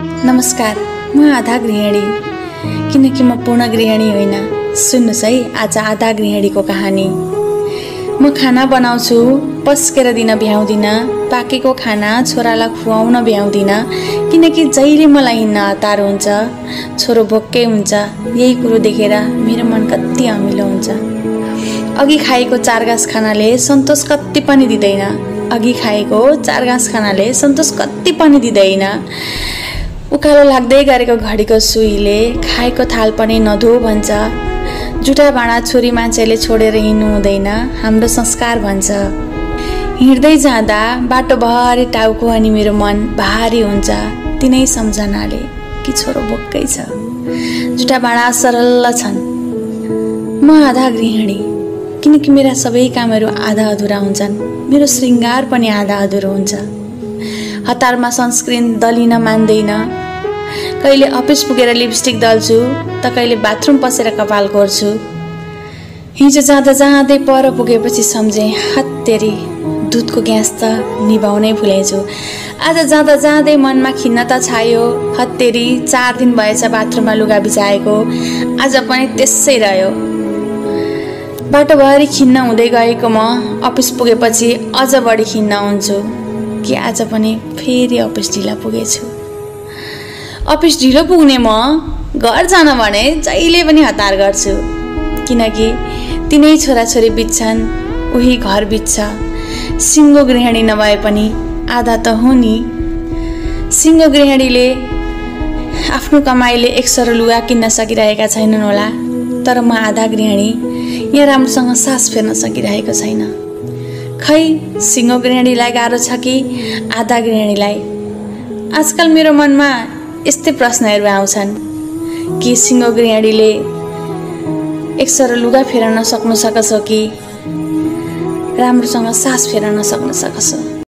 नमस्कार, म आधा गृहिणी। किनकि म पूर्ण गृहिणी होइन। सुन्नुस् है आज आधा गृहिणीको कहानी। म खाना बनाउँछु, पस्केर दिन भ्याउँदिन। पाकेको खाना छोरालाई खुवाउन भ्याउँदिन, किनकि जहिले मलाई हिँड्न हतार हुन्छ। छोरो भोक्कै हुन्छ। यही कुरो देखेर मेरो मन कति अमिलो हुन्छ। अघि खाएको 4 गाँस खानाले सन्तोष कति पनि दिँदैन। अघि खाएको 4 गाँस खानाले सन्तोष कति पनि दिँदैन। उकालो लाग्दै गरेको घडीको सुईले खाएको थाल पनि नधो भन्छ। जुठा भाँडा छोरी मान्छेले छोडेर हिँड्नु हुँदैन, हाम्रो संस्कार भन्छ। हिँड्दै जाँदा बाटोभरि टाउको अनि मेरो मन भारी हुन्छ, तिनै सम्झनाले कि छोरो भोक्कै छ। जुठा भाँडा सरल छन्। म आधा गृहिणी, किनकि मेरा सबै कामहरू आधा अधुरा हुन्छन्। मेरो श्रृङ्गार पनि आधा अधुरो हुन्छ। हतारमा सनस्क्रिन दलिन मान्दैन। कहिले अफिस पुगेर लिपस्टिक दल्छु त कहिले बाथरुम पसेर कपाल कोर्छु। हिजो जाँदा जाँदै पर पुगेपछि सम्झेँ, हत्तेरी दुधको ग्यास त निभाउनै भुलेछु। आज जाँदा जाँदै मनमा खिन्नता छायो, हत्तेरी 4 दिन भएछ बाथरुममा लुगा बिछाएको, आज पनि त्यसै रह्यो। बाटोभरि खिन्न हुँदै गएको म अफिस पुगेपछि अझ बढी खिन्न हुन्छु कि आज पनि फेरि अफिस ढिला पुगेछु। अफिस ढिलो पुग्ने म घर जान भने जहिले पनि हतार गर्छु, किनकि तिनै छोराछोरी बित्छन्, उही घर बित्छ। सिङ्गो गृहिणी नभए पनि आधा त हो नि। सिङ्गो गृहिणीले आफ्नो कमाइले एक सरो लुगा किन्न सकिरहेका छैनन् होला, तर म आधा गृहिणी यहाँ राम्रोसँग सास फेर्न सकिरहेको छैन। खै सिङ्गो गृहिणीलाई गाह्रो छ कि आधा गृहिणीलाई? आजकल मेरो मनमा यस्तै प्रश्नहरू आउँछन् कि सिङ्गो गृहिणीले एक सरो लुगा फेर्न सक्नु सक्छ कि राम्रोसँग सास फेर्न सक्न सक्छ।